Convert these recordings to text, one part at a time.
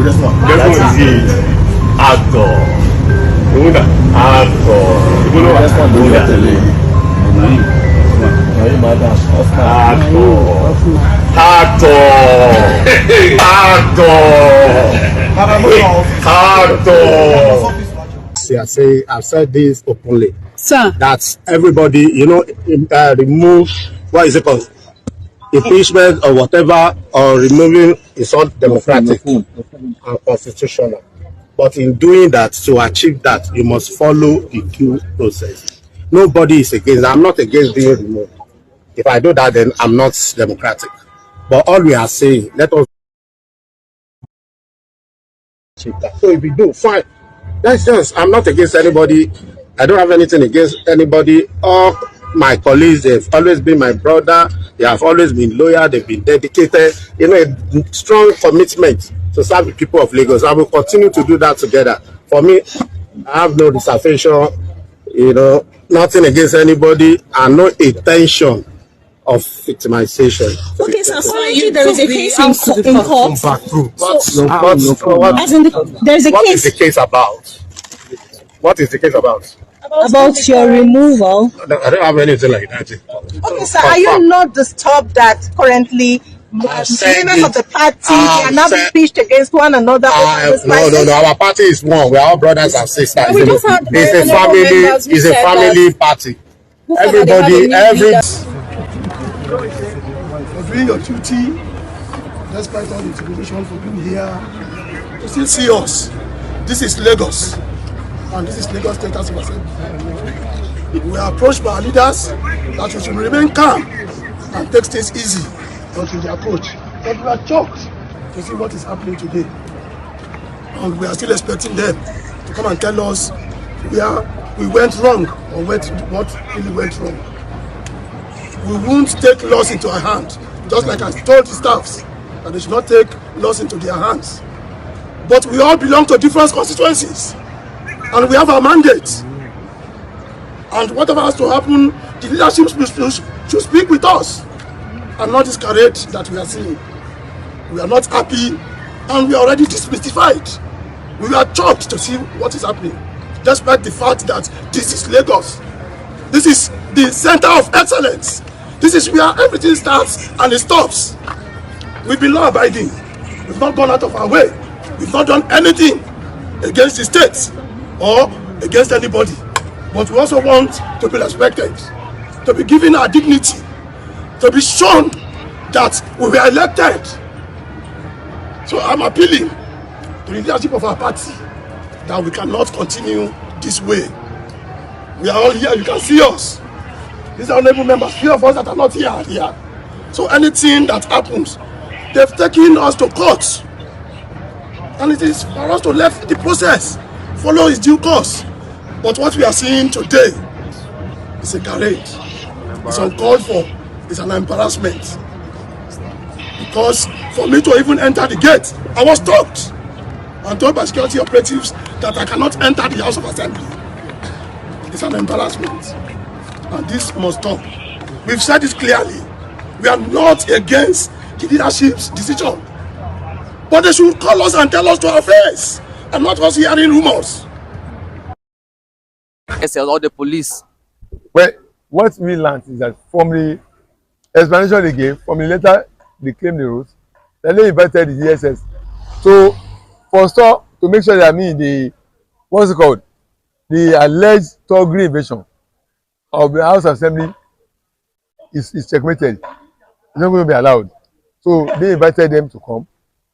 This one is actor. See, I've said this openly. Sir. That everybody, remove, what is it called? Impeachment or whatever, or removing is not democratic and constitutional. But in doing that, to achieve that, you must follow the due process. Nobody is against. I'm not against being removed. If I do that, then I'm not democratic. But all we are saying, let us achieve that. So if we do, fine. That's just, I'm not against anybody. I don't have anything against anybody. All my colleagues, they've always been my brother. They have always been loyal. They've been dedicated. A strong commitment to serve the people of Lagos. I will continue to do that together. For me, I have no reservation, nothing against anybody, and no intention of victimization. Okay, so currently there is a case in court. There is a case. What is the case about? What is the case about? About your removal. I don't have anything like that. Okay, sir, are you not disturbed that currently members of the party are now being pitched against one another? No. Our party is one. We are all brothers and sisters. It's a family party. For doing your duty, despite all the tribulation, for being here, to still see us. This is Lagos, and this is Lagos State House of Assembly. We are approached by our leaders that we should remain calm and take things easy until the approach. But we are shocked to see what is happening today, and we are still expecting them to come and tell us where we went wrong or what really went wrong. We won't take laws into our hands, just like I told the staffs that they should not take laws into their hands. But we all belong to different constituencies, and we have our mandate. And whatever has to happen, the leadership should speak with us, and not this charade that we are seeing. We are not happy, and we are already dismystified. We are shocked to see what is happening, despite the fact that this is Lagos. This is the center of excellence. This is where everything starts and it stops. We've been law-abiding. We've not gone out of our way. We've not done anything against the state or against anybody. But we also want to be respected, to be given our dignity, to be shown that we were elected. So I'm appealing to the leadership of our party that we cannot continue this way. We are all here, you can see us. These are honorable members, few of us that are not here. So anything that happens, they've taken us to court. And it is for us to let the process follow its due course. But what we are seeing today is a charade. It's uncalled for. It's an embarrassment. Because for me to even enter the gate, I was stopped and told by security operatives that I cannot enter the House of Assembly. It's an embarrassment. And this must stop. We've said it clearly. We are not against the leadership's decision. But they should call us and tell us to our face, and not us hearing rumors. Or the police. Well, what we learned is that from the explanation they gave, from the letter they claimed the rules, then they invited the DSS. So, for stop, to make sure that the alleged thuggery invasion of the House Assembly is checkmated. It's not going to be allowed. So they invited them to come.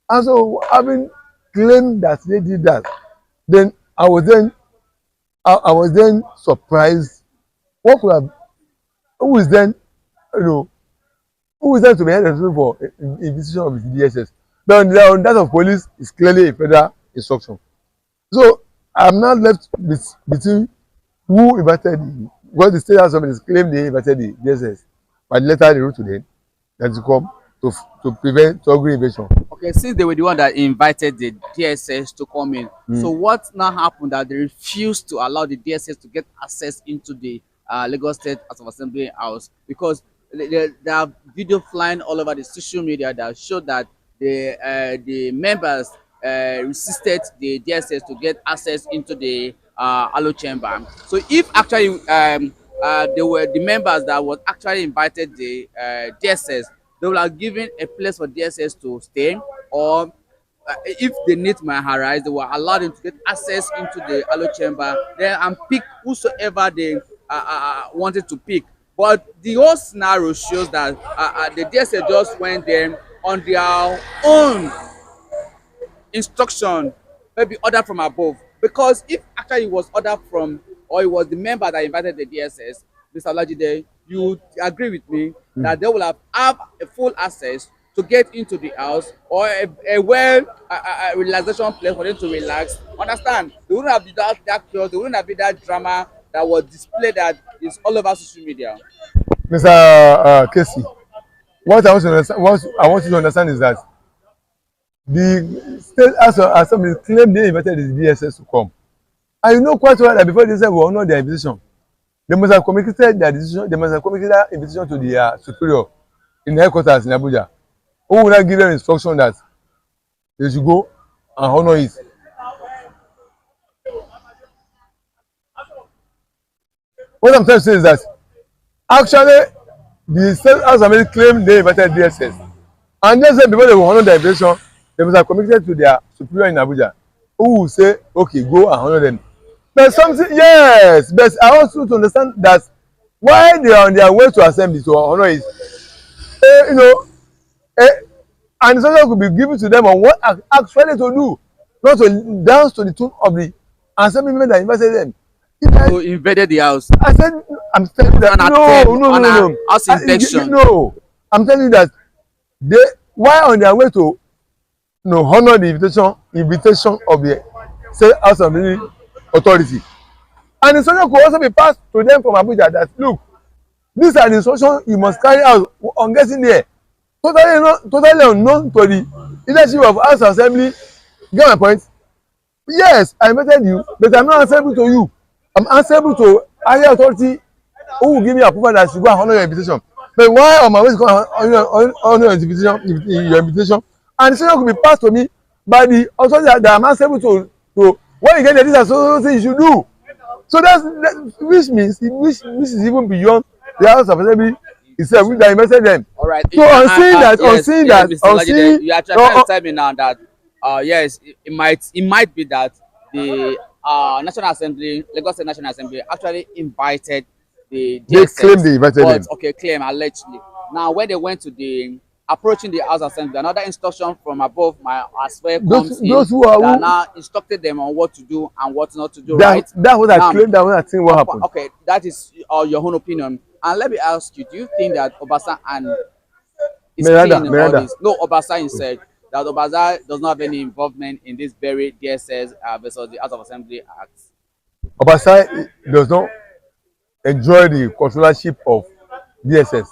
And so having claimed that they did that, then I was then surprised. What could have, who is then to be held responsible for a decision of the DSS? But on that of police is clearly a federal instruction. So I'm not left between who invited because the state house has claimed they invited the DSS, but later they wrote to them that to come to prevent thuggery invasion. Okay, since they were the one that invited the DSS to come in, so what now happened that they refused to allow the DSS to get access into the Lagos State House of Assembly house? Because there are video flying all over the social media that showed that the members resisted the DSS to get access into the Alo chamber. So if actually they were the members that was actually invited the DSS, they would have given a place for DSS to stay, or if they need my arise, they will allow them to get access into the Alo chamber then and pick whosoever they wanted to pick. But the whole scenario shows that the DSS just went there on their own instruction, maybe order from above. Because if actually it was order from, or it was the member that invited the DSS, Mr. Olajide, you would agree with me that they will have a full access to get into the house, or a well relaxation place for them to relax. Understand? They wouldn't have been that chaos, they wouldn't have been that drama that was displayed that is all over social media. Mr. Kacee, what I want to understand, what I want you to understand is that the state assembly claimed they invited the DSS to come. And you know quite well that before they said we honor their invitation, they must have communicated their decision, they must have communicated that invitation to the superior in the headquarters in Abuja, who will not give them instruction that they should go and honor it. What I'm trying to say is that actually the state assembly claimed they invited DSS. And they said before they will honor their invitation, they must have communicated to their superior in Abuja, who will say, okay, go and honor them. But something, yes, but I want you to understand that while they are on their way to assembly to honor it, you know, an instruction could be given to them on what actually to do, not to dance to the tune of the assembly member that invited them. Who invaded the house? I said, I'm telling you that no. House invasion. No, I'm telling you that they, while on their way to honor the invitation of the state house assembly authority, and the instruction could also be passed to them from Abuja that look, these are the instructions you must carry out on getting there. Totally unknown to the leadership of house assembly. Get my point? Yes, I invited you, but I'm not answerable to you. I'm answerable to higher authority who will give me approval that I should go and honor your invitation. But why on my way to go and honor your invitation, and the instruction could be passed to me by the authority that I'm answerable to when you get there, these are so things you should do. So which means which is even beyond the house of assembly itself, which I invited them. All right. So on seeing that, you are trying to tell me now that yes, it might be that the National Assembly, Lagos State National Assembly, actually invited the DSS. They claim they invited them. Okay, claim allegedly. Now, when they went to the approaching the House Assembly, another instruction from above as well comes those in who are that now instructed them on what to do and what not to do. That's what I now, claim. That what I think what happened. Okay, that is your own opinion. And let me ask you: do you think that Obasa and Meranda. No, Obasa said that Obasa does not have any involvement in this very DSS versus the House of Assembly Act? Obasa does not enjoy the controllership of DSS.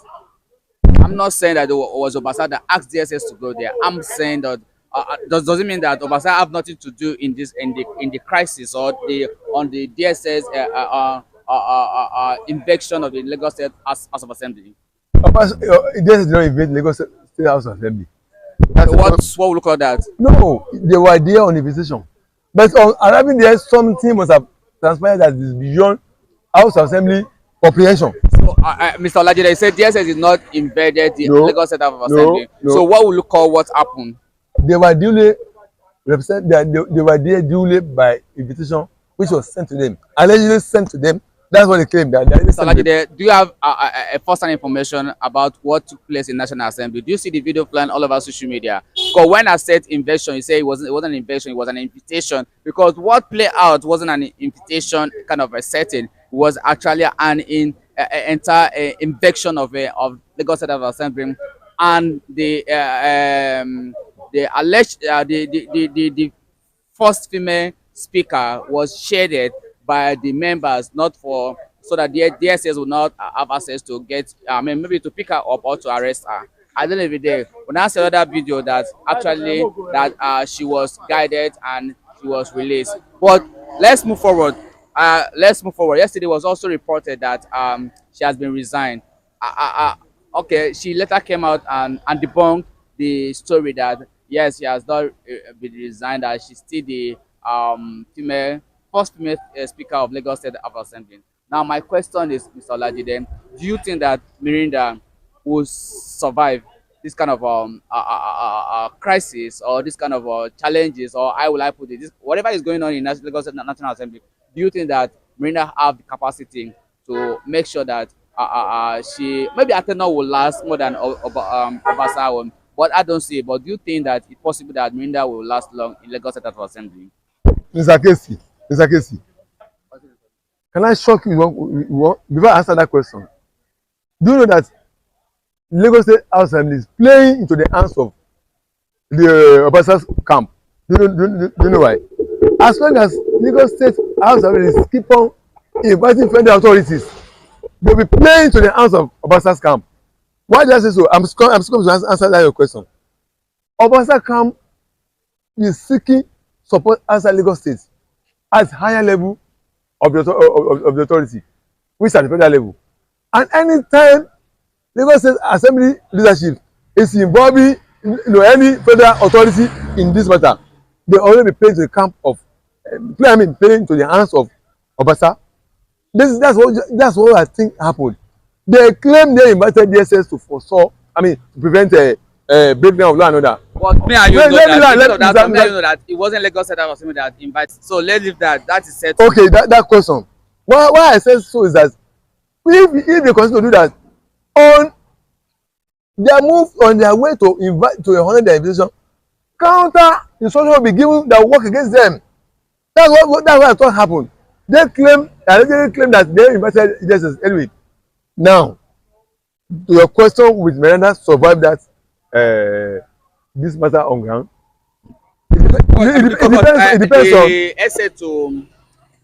I'm not saying that it was Obasa that asked DSS to go there. I'm saying that doesn't mean that Obasa have nothing to do in the crisis or on the DSS invasion of the Lagos State House of Assembly. DSS did not invade Lagos State House of Assembly. What we look at that? No, they were there on invitation, but on arriving there, something must have transpired that is beyond House of Assembly comprehension. So, Mr. Olajide said DSS is not invaded the Lagos State House of Assembly. No. So what will you call what happened? They were duly represented. They were there duly by invitation, which was sent to them, allegedly sent to them. That's what they claim. Mr. Olajide, do you have a first-hand information about what took place in National Assembly? Do you see the video flying all over social media? Because when I said invasion, you say it wasn't an invasion, it was an invitation. Because what played out wasn't an invitation kind of a setting. It was actually an entire invasion of Lagos State Assembly, and the alleged the first female speaker was shaded by the members, not for so that the DSS will not have access to get, maybe to pick her up or to arrest her. At the end of the day, when I saw that video that actually she was guided and she was released. But let's move forward. Yesterday was also reported that she has been resigned. Okay, she later came out and debunked the story that yes, she has not been resigned, that she's still the female first female speaker of Lagos State House of Assembly. Now, my question is, Mr. Olajide, do you think that Meranda will survive this kind of crisis, or this kind of challenges, or how will I put it, this, whatever is going on in Lagos State National Assembly? Do you think that Meranda have the capacity to make sure that she maybe Atena will last more than Obasa one, but I don't see it. But do you think that it's possible that Meranda will last long in Lagos State House of Assembly? Mr. Kacee, Mr. Kacee, can I shock you before I answer that question? Do you know that Lagos State House Assembly is playing into the hands of the Obasa's camp? Do you know why? As long as Lagos State House Assembly is keep on inviting federal authorities, they will be playing to the hands of Obasa's camp. Why did I say so? I'm going to answer that your question. Obasa camp is seeking support outside Lagos State at higher level of the authority, which is at the federal level. And anytime Lagos State Assembly leadership is involving any federal authority in this matter, they already play to the camp of playing to the hands of Obasa. That's what I think happened. They claim they invited DSS to foresaw, to prevent a breakdown of law and order. But me and you know that it wasn't Lagos State Assembly that invited. So let's leave that. That is set. Okay, that question. Why I said so is that if they continue to do that, on their move on their way to invite to honor their invitation, counter instruction will be given that work against them. That's what I thought happened. They claim that they invited DSS anyway. Now, to your question, with Meranda survive that this matter on ground? It depends on. The essay to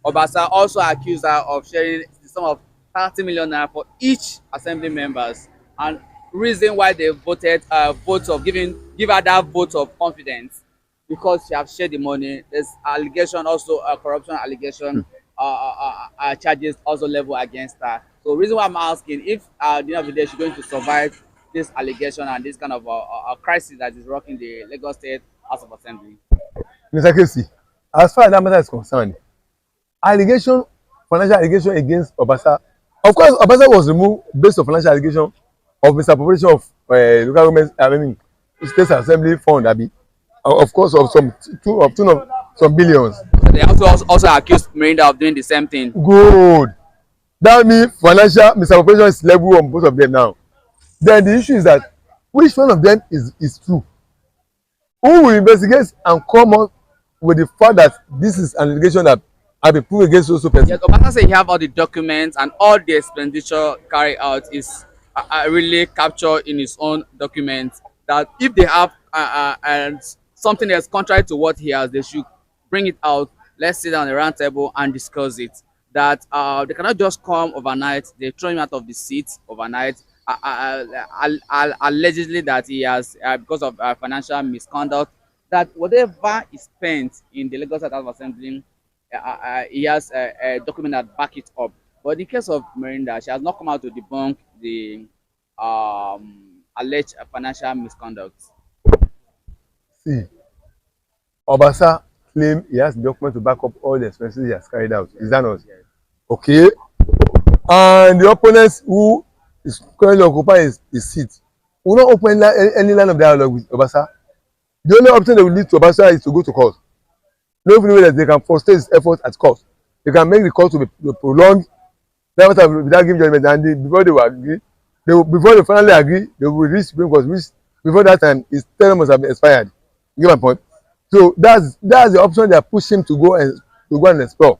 Obasa also accused her of sharing the sum of 30 million naira for each assembly members, and reason why they voted vote of give her that vote of confidence, because she have shared the money. There's allegation also, corruption allegation, charges also level against her. So the reason why I'm asking, if at the end of the day she's going to survive this allegation and this kind of crisis that is rocking the Lagos State House of Assembly. Mr. Kacee, as far as that matter is concerned, financial allegation against Obasa. Of course, Obasa was removed based on financial allegation of misappropriation of local government, state assembly fund, of course, of some billions. They also accused Meranda of doing the same thing. Good. That means financial misappropriation is level on both of them now. Then the issue is that which one of them is true? Who will investigate and come up with the fact that this is an allegation that have been proved against those person? Yes, Obasa said he have all the documents and all the expenditure carried out is really captured in his own documents. That if they have and something that's contrary to what he has, they should bring it out. Let's sit down on the round table and discuss it. That they cannot just come overnight. They throw him out of the seat overnight. Allegedly that he has, because of financial misconduct, that whatever is spent in the Lagos State House of Assembly, he has a document that back it up. But in the case of Meranda, she has not come out to debunk the alleged financial misconduct. See, Obasa claim he has document to back up all the expenses he has carried out. Is that not? Yes. Okay. And the opponents who is currently occupying his seat will not open any line of dialogue with Obasa. The only option that will lead to Obasa is to go to court. No way that they can frustrate his efforts at court. They can make the court to be prolonged without giving judgment, and before they will agree, before they finally agree, they will reach Supreme Court, which before that time his term must have been expired. You get my point? So that's the option they are pushing to go and explore.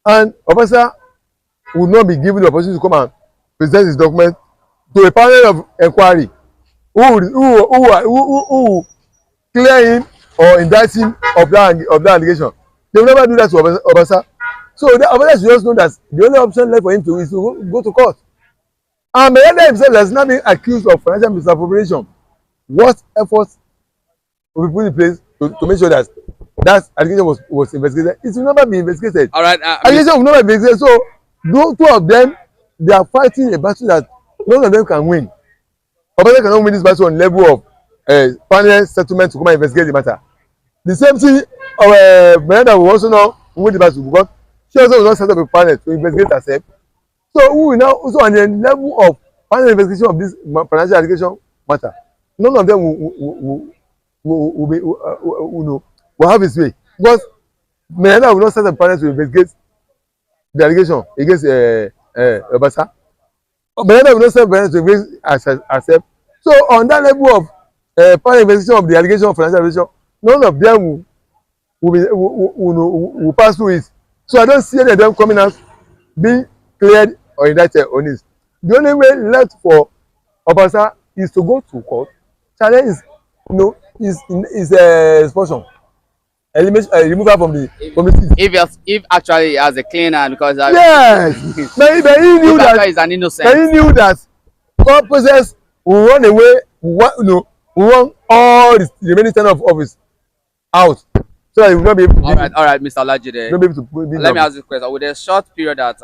And Obasa will not be given the opportunity to come and present his document to a panel of inquiry who clear him or indict him of that allegation. They will never do that to Obasa. So Obasa should just know that the only option left for him is to go to court. And Meranda himself has not been accused of financial misappropriation. What efforts will be put in place to make sure that allegation was investigated? It will never be investigated. All right. Allegation will never be investigated. So those two of them, they are fighting a battle that none of them can win. Obasa cannot win this battle on level of panel settlement to come and investigate the matter. The same thing Meranda will also now win the battle because she also will not set up a panel to investigate herself. So who will now also on the level of panel investigation of this financial allegation matter, none of them will have his way because Meranda will not set up a panel to investigate the allegation against Obasa. Meranda will not set up a panel to investigate herself. So on that level of panel investigation of the allegation of financial allegation, none of them will pass through it. So I don't see any of them coming out being cleared or indicted on this. The only way left for Obasa is to go to court, challenge his expulsion, removal from the seat. If actually he has a clean hand, because Yes, but he knew that he's an innocent. but he knew that court process will run away, will run all the remaining term of office out, so that he will not be able to. All right, Mr. Olajide. Not be able to. Let me ask you a question. With a short period that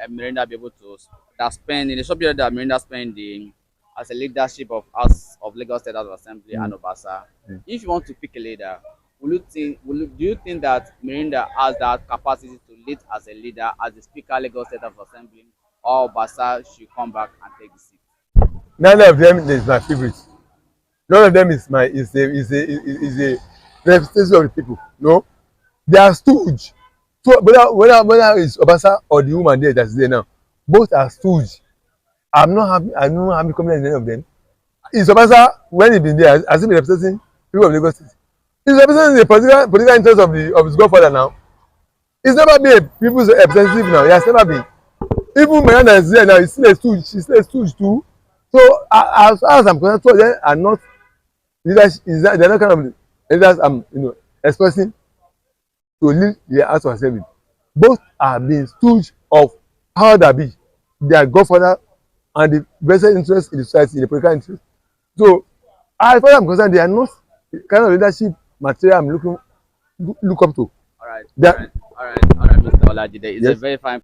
Meranda be able to spend in the short period that Meranda spend as a leadership of House of Lagos State House of Assembly and Obasa, if you want to pick a leader, do you think that Meranda has that capacity to lead as a leader, as the Speaker Lagos State House of Assembly, or Obasa should come back and take the seat? None of them is my favorite. None of them is a representation of the people. No, they are stooge. So whether it's Obasa or the woman there that's there now, both are stooge. I'm not happy comment on any of them. It's Obasa when he been there, has he been representing people of Lagos State? He's representing the political interest of his godfather now. He's never been a people's representative now. He has never been. Even Meranda is there now. He's still a stooge. She's still a stooge too. So as far as I'm concerned, so they are not leaders. They're not kind of leaders I'm expressing to lead the House of Assembly. Both are being stooge of power that be their godfather and the vested interest in the society, in the political interest. So as far as I'm concerned, they are not the kind of leadership material I'm look up to. All right, Mr. Olajide. It's a very fine